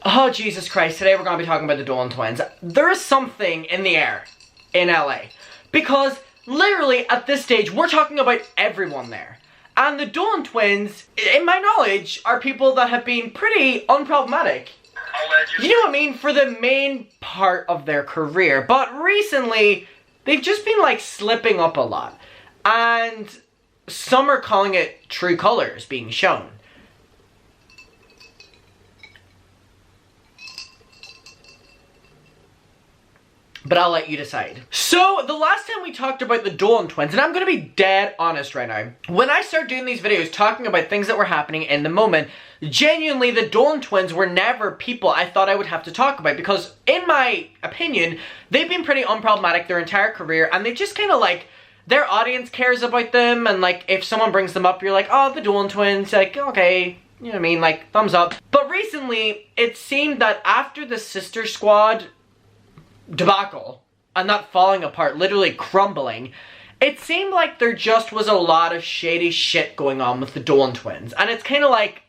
Oh, Jesus Christ, today we're going to be talking about the Dolan twins. There is something in the air in LA. Because, literally, at this stage, we're talking about everyone there. And the Dolan twins, in my knowledge, are people that have been pretty unproblematic. You know what I mean? For the main part of their career. But recently, they've just been, like, slipping up a lot. And some are calling it true colors being shown. But I'll let you decide. So, the last time we talked about the Dolan twins, and I'm gonna be dead honest right now, when I started doing these videos talking about things that were happening in the moment, genuinely the Dolan twins were never people I thought I would have to talk about, because in my opinion, they've been pretty unproblematic their entire career, and they just kind of like, their audience cares about them, and like, if someone brings them up, you're like, oh, the Dolan twins, like, okay, you know what I mean, like, thumbs up. But recently, it seemed that after the Sister Squad debacle and not falling apart, literally crumbling, it seemed like there just was a lot of shady shit going on with the Dolan twins. And it's kind of like,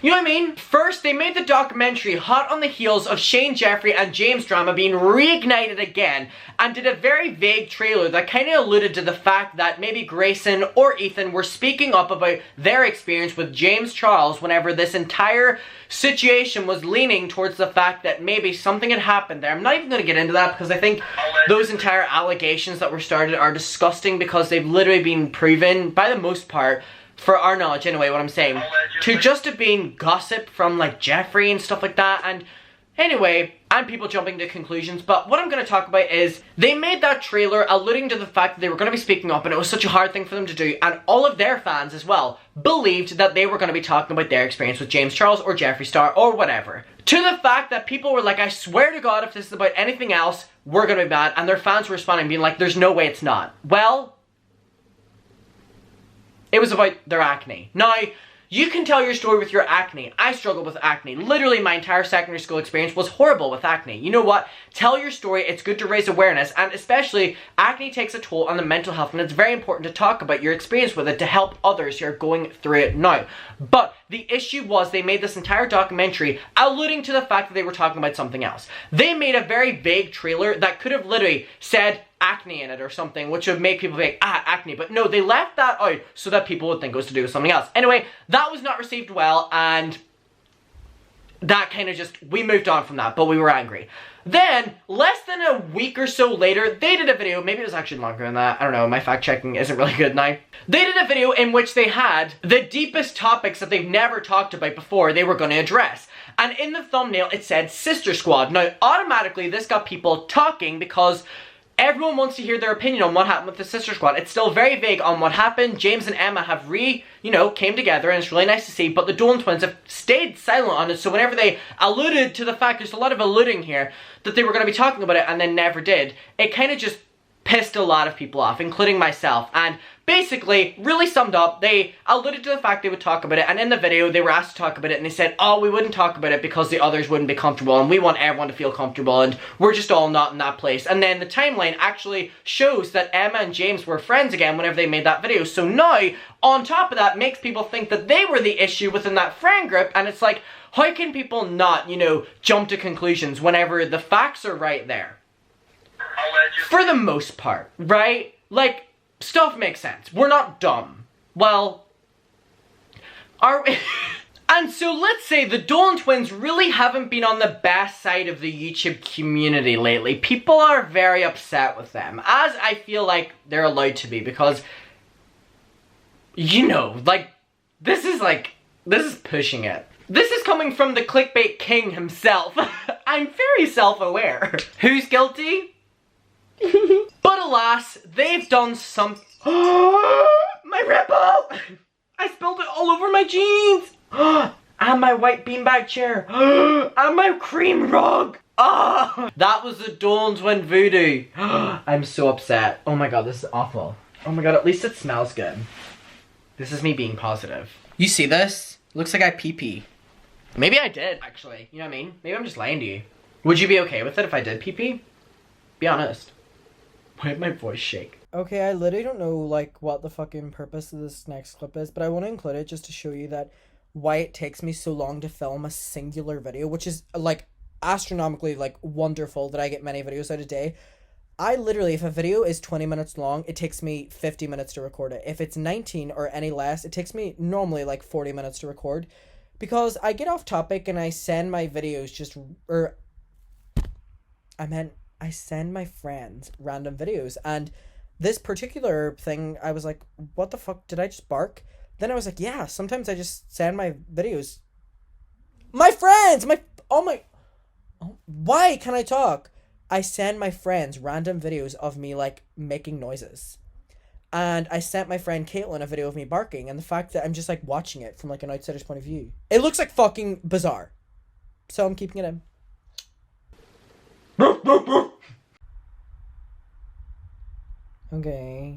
you know what I mean? First, they made the documentary hot on the heels of Shane Jeffrey and James drama being reignited again, and did a very vague trailer that kind of alluded to the fact that maybe Grayson or Ethan were speaking up about their experience with James Charles whenever this entire situation was leaning towards the fact that maybe something had happened there. I'm not even going to get into that because I think those entire allegations that were started are disgusting because they've literally been proven, by the most part, for our knowledge anyway, what I'm saying, to just have been gossip from like Jeffrey and stuff like that. And anyway, and people jumping to conclusions, but what I'm going to talk about is they made that trailer alluding to the fact that they were going to be speaking up and it was such a hard thing for them to do, and all of their fans as well believed that they were going to be talking about their experience with James Charles or Jeffree Star or whatever. To the fact that people were like, I swear to God, if this is about anything else, we're going to be bad, and their fans were responding being like, there's no way it's not. Well, it was about their acne. Now, you can tell your story with your acne. I struggled with acne. Literally, my entire secondary school experience was horrible with acne. You know what? Tell your story. It's good to raise awareness, and especially, acne takes a toll on the mental health, and it's very important to talk about your experience with it to help others who are going through it now. But the issue was they made this entire documentary alluding to the fact that they were talking about something else. They made a very vague trailer that could have literally said acne in it or something, which would make people think, ah, acne. But no, they left that out so that people would think it was to do with something else. Anyway, that was not received well, and that kind of just, we moved on from that, but we were angry. Then, less than a week or so later, they did a video, maybe it was actually longer than that, I don't know, my fact checking isn't really good now. They did a video in which they had the deepest topics that they've never talked about before they were going to address. And in the thumbnail, it said Sister Squad. Now, automatically, this got people talking because everyone wants to hear their opinion on what happened with the Sister Squad. It's still very vague on what happened. James and Emma have came together, and it's really nice to see, but the Dolan twins have stayed silent on it, so whenever they alluded to the fact, there's a lot of alluding here, that they were going to be talking about it and then never did, it kind of just pissed a lot of people off, including myself. And basically, really summed up, they alluded to the fact they would talk about it, and in the video they were asked to talk about it, and they said, oh, we wouldn't talk about it because the others wouldn't be comfortable, and we want everyone to feel comfortable, and we're just all not in that place. And then the timeline actually shows that Emma and James were friends again whenever they made that video. So now, on top of that, makes people think that they were the issue within that friend group, and it's like, how can people not, jump to conclusions whenever the facts are right there? For the most part, right? Like, stuff makes sense. We're not dumb. Well, are we? And so let's say the Dolan twins really haven't been on the best side of the YouTube community lately. People are very upset with them, as I feel like they're allowed to be, because, this is pushing it. This is coming from the clickbait king himself. I'm very self-aware. Who's guilty? But alas, they've done some. My ripple! I spilled it all over my jeans! And my white beanbag chair! And my cream rug! That was the Dolan twin voodoo! I'm so upset. Oh my god, this is awful. Oh my god, at least it smells good. This is me being positive. You see this? Looks like I pee-pee. Maybe I did, actually. You know what I mean? Maybe I'm just lying to you. Would you be okay with it if I did pee-pee? Be honest. Why did my voice shake? Okay, I literally don't know, what the fucking purpose of this next clip is, but I want to include it just to show you that why it takes me so long to film a singular video, which is like astronomically like wonderful that I get many videos out a day. I literally, if a video is 20 minutes long, it takes me 50 minutes to record it. If it's 19 or any less, it takes me normally like 40 minutes to record, because I get off topic and I send my videos I send my friends random videos. And this particular thing, I was like, what the fuck, did I just bark? Then I was like, yeah, sometimes I just send my videos. My friends! Why can I talk? I send my friends random videos of me, like, making noises. And I sent my friend Caitlin a video of me barking, and the fact that I'm just, like, watching it from, like, an outsider's point of view. It looks, like, fucking bizarre. So I'm keeping it in. Okay.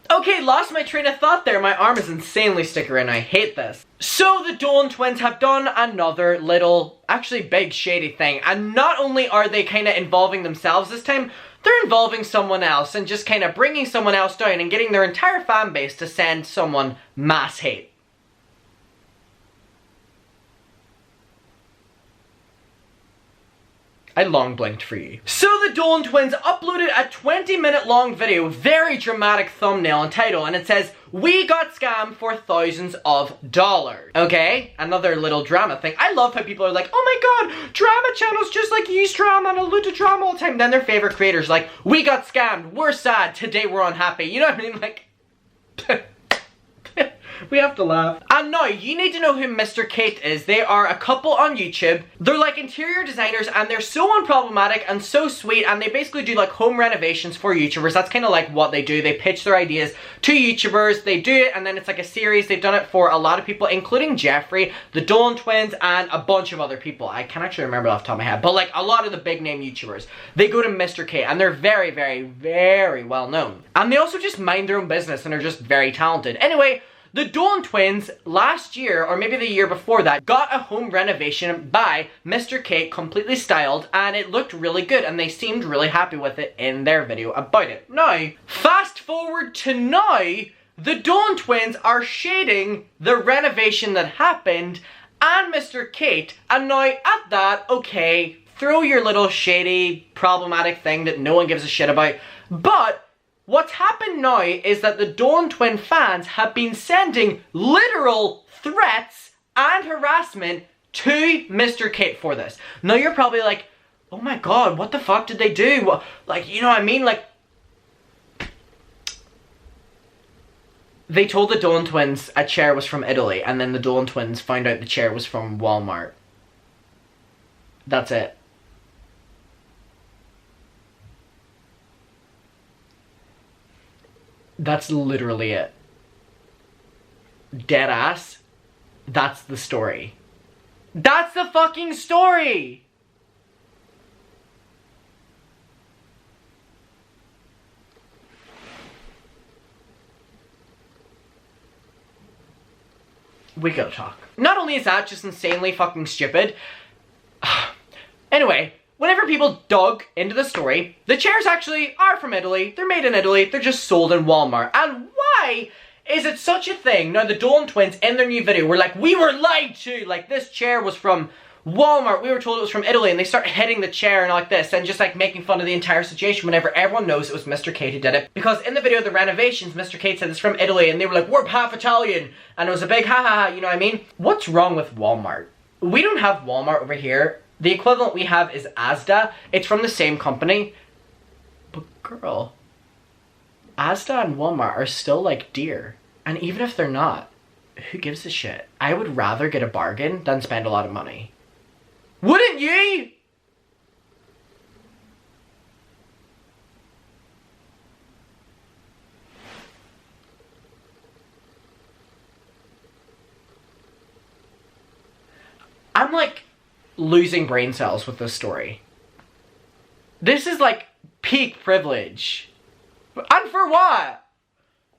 Okay, lost my train of thought there. My arm is insanely sticker and I hate this. So the Dolan twins have done another little, actually big shady thing. And not only are they kind of involving themselves this time, they're involving someone else and just kind of bringing someone else down and getting their entire fan base to send someone mass hate. I long blinked for you. So the Dolan twins uploaded a 20-minute long video, very dramatic thumbnail and title, and it says, "We got scammed for thousands of dollars." Okay, another little drama thing. I love how people are like, oh my god, drama channels just like use drama and allude to drama all the time. Then their favorite creators like, we got scammed, we're sad, today we're unhappy. You know what I mean? Like, we have to laugh. And now, you need to know who Mr. Kate is. They are a couple on YouTube. They're like interior designers and they're so unproblematic and so sweet, and they basically do like home renovations for YouTubers. That's kind of like what they do. They pitch their ideas to YouTubers, they do it, and then it's like a series. They've done it for a lot of people, including Jeffrey, the Dolan twins, and a bunch of other people. I can't actually remember off the top of my head, but like a lot of the big name YouTubers. They go to Mr. Kate and they're very, very, very well known. And they also just mind their own business and are just very talented. Anyway, the Dolan twins last year, or maybe the year before that, got a home renovation by Mr. Kate, completely styled, and it looked really good, and they seemed really happy with it in their video about it. Now, fast forward to now, the Dolan twins are shading the renovation that happened and Mr. Kate, and now at that, okay, throw your little shady, problematic thing that no one gives a shit about, but what's happened now is that the Dolan twin fans have been sending literal threats and harassment to Mr. Kate for this. Now you're probably like, oh my god, what the fuck did they do? Like, you know what I mean? Like, they told the Dolan twins a chair was from Italy, and then the Dolan twins found out the chair was from Walmart. That's it. That's literally it. Dead ass. That's the story. That's the fucking story! We gotta talk. Not only is that just insanely fucking stupid. Anyway, whenever people dug into the story, the chairs actually are from Italy, they're made in Italy, they're just sold in Walmart. And why is it such a thing? Now the Dolan twins in their new video were like, we were lied to, like this chair was from Walmart, we were told it was from Italy, and they start hitting the chair and like this, and just like making fun of the entire situation whenever everyone knows it was Mr. Kate who did it. Because in the video of the renovations, Mr. Kate said it's from Italy, and they were like, we're half Italian, and it was a big ha ha ha, you know what I mean? What's wrong with Walmart? We don't have Walmart over here. The equivalent we have is Asda. It's from the same company. But girl, Asda and Walmart are still like dear. And even if they're not, who gives a shit? I would rather get a bargain than spend a lot of money. Wouldn't you? I'm like losing brain cells with this story. This is like peak privilege. And for what?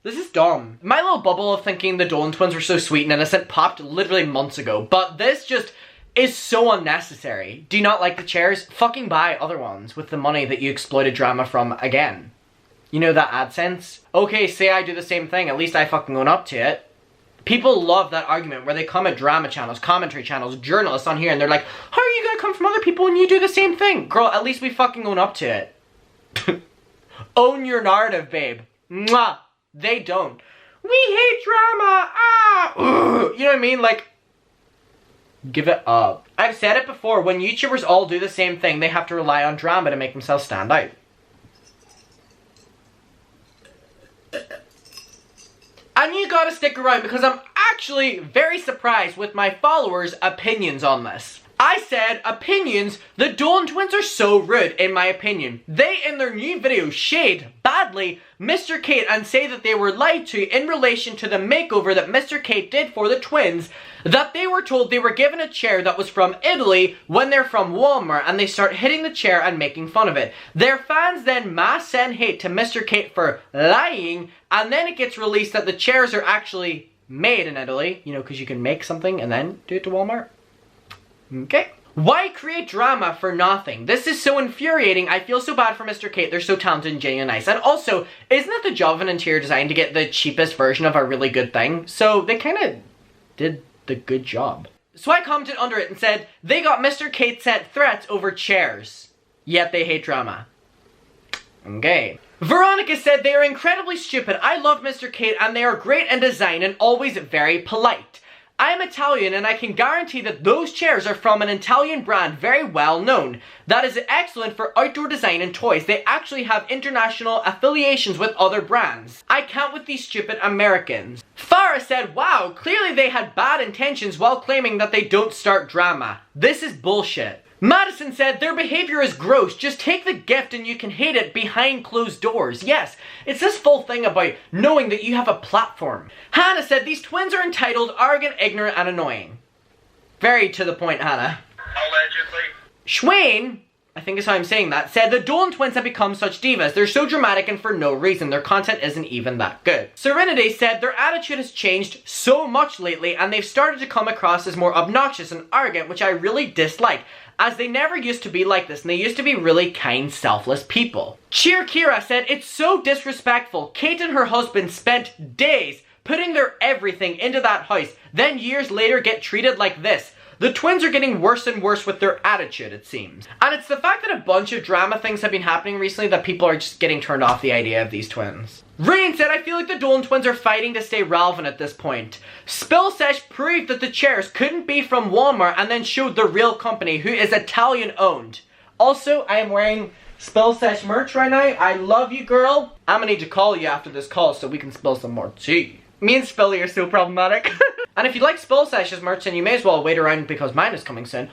This is dumb. My little bubble of thinking the Dolan twins were so sweet and innocent popped literally months ago, but this just is so unnecessary. Do you not like the chairs? Fucking buy other ones with the money that you exploited drama from again. You know that AdSense? Okay, say I do the same thing, at least I fucking own up to it. People love that argument where they come at drama channels, commentary channels, journalists on here, and they're like, how are you gonna come from other people when you do the same thing? Girl, at least we fucking own up to it. Own your narrative, babe. Mwah! They don't. We hate drama! Ah! Ugh. You know what I mean? Like, give it up. I've said it before, when YouTubers all do the same thing, they have to rely on drama to make themselves stand out. And you gotta stick around because I'm actually very surprised with my followers' opinions on this. I said, opinions, the Dolan twins are so rude, in my opinion. They, in their new video, shade badly Mr. Kate and say that they were lied to in relation to the makeover that Mr. Kate did for the twins, that they were told they were given a chair that was from Italy when they're from Walmart, and they start hitting the chair and making fun of it. Their fans then mass send hate to Mr. Kate for lying, and then it gets released that the chairs are actually made in Italy, you know, because you can make something and then do it to Walmart. Okay. Why create drama for nothing? This is so infuriating. I feel so bad for Mr. Kate. They're so talented and genuine nice. And also, isn't it the job of an interior design to get the cheapest version of a really good thing? So they kind of did the good job. So I commented under it and said, they got Mr. Kate sent threats over chairs. Yet they hate drama. Okay. Veronica said they are incredibly stupid. I love Mr. Kate and they are great in design and always very polite. I am Italian and I can guarantee that those chairs are from an Italian brand very well known. That is excellent for outdoor design and toys. They actually have international affiliations with other brands. I can't with these stupid Americans. Farah said, wow, clearly they had bad intentions while claiming that they don't start drama. This is bullshit. Madison said, their behavior is gross. Just take the gift and you can hate it behind closed doors. Yes, it's this full thing about knowing that you have a platform. Hannah said, these twins are entitled, arrogant, ignorant, and annoying. Very to the point, Hannah. Allegedly. Schwain, I think is how I'm saying that, said the Dolan twins have become such divas. They're so dramatic and for no reason. Their content isn't even that good. Serenity said their attitude has changed so much lately and they've started to come across as more obnoxious and arrogant, which I really dislike, as they never used to be like this, and they used to be really kind, selfless people. Cheer Kira said, it's so disrespectful. Kate and her husband spent days putting their everything into that house, then years later get treated like this. The twins are getting worse and worse with their attitude, it seems. And it's the fact that a bunch of drama things have been happening recently that people are just getting turned off the idea of these twins. Rain said, I feel like the Dolan twins are fighting to stay relevant at this point. Spill Sesh proved that the chairs couldn't be from Walmart and then showed the real company, who is Italian owned. Also, I am wearing Spill Sesh merch right now. I love you, girl. I'm gonna need to call you after this call so we can spill some more tea. Me and Spilly are so problematic. And if you like Spill Sesh's merch, then you may as well wait around because mine is coming soon.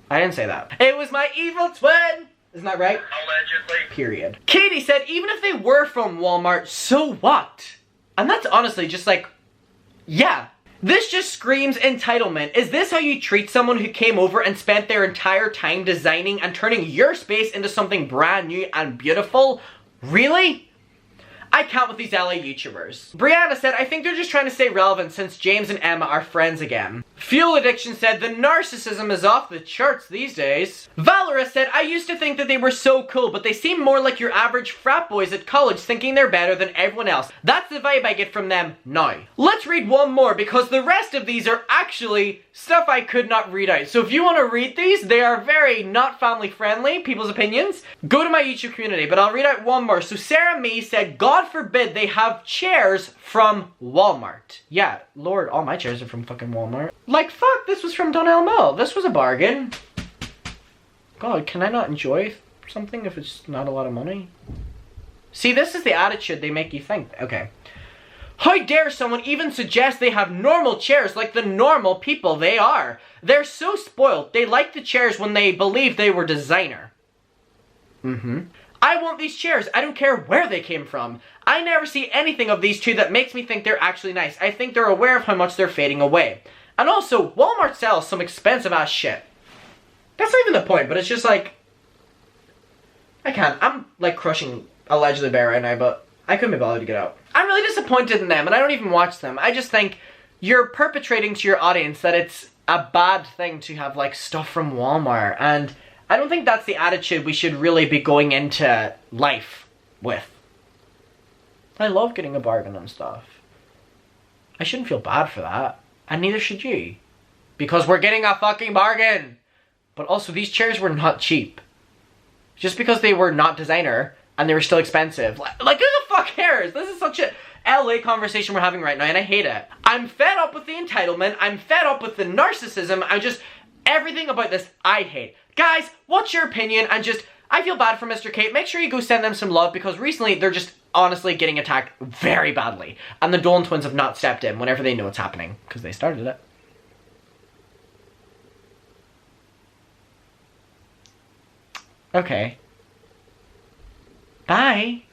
I didn't say that. It was my evil twin! Isn't that right? Allegedly. Period. Katie said, even if they were from Walmart, so what? And that's honestly just like, yeah. This just screams entitlement. Is this how you treat someone who came over and spent their entire time designing and turning your space into something brand new and beautiful? Really? I can't with these LA YouTubers. Brianna said, I think they're just trying to stay relevant since James and Emma are friends again. Fuel Addiction said, the narcissism is off the charts these days. Valora said, I used to think that they were so cool, but they seem more like your average frat boys at college thinking they're better than everyone else. That's the vibe I get from them now. Let's read one more because the rest of these are actually stuff I could not read out. So if you want to read these, they are very not family friendly, people's opinions. Go to my YouTube community, but I'll read out one more. So Sarah Mee said, God forbid they have chairs from Walmart. Yeah, Lord, all my chairs are from fucking Walmart. Like, fuck, this was from Donnell Mill. This was a bargain. God, can I not enjoy something if it's not a lot of money? See, this is the attitude they make you think. Okay. How dare someone even suggest they have normal chairs like the normal people they are? They're so spoiled. They like the chairs when they believe they were designer. I want these chairs. I don't care where they came from. I never see anything of these two that makes me think they're actually nice. I think they're aware of how much they're fading away. And also, Walmart sells some expensive ass shit. That's not even the point, but it's just like, I can't. I'm like crushing Allegedly Bear right now, but I couldn't be bothered to get out. I'm really disappointed in them, and I don't even watch them. I just think you're perpetrating to your audience that it's a bad thing to have like stuff from Walmart, and I don't think that's the attitude we should really be going into life with. I love getting a bargain on stuff. I shouldn't feel bad for that. And neither should you. Because we're getting a fucking bargain! But also, these chairs were not cheap. Just because they were not designer, and they were still expensive. Like who the fuck cares? This is such a LA conversation we're having right now, and I hate it. I'm fed up with the entitlement. I'm fed up with the narcissism. Everything about this, I hate. Guys, what's your opinion? I feel bad for Mr. Kate. Make sure you go send them some love, because recently they're just honestly getting attacked very badly. And the Dolan twins have not stepped in whenever they know what's happening, because they started it. Okay. Bye.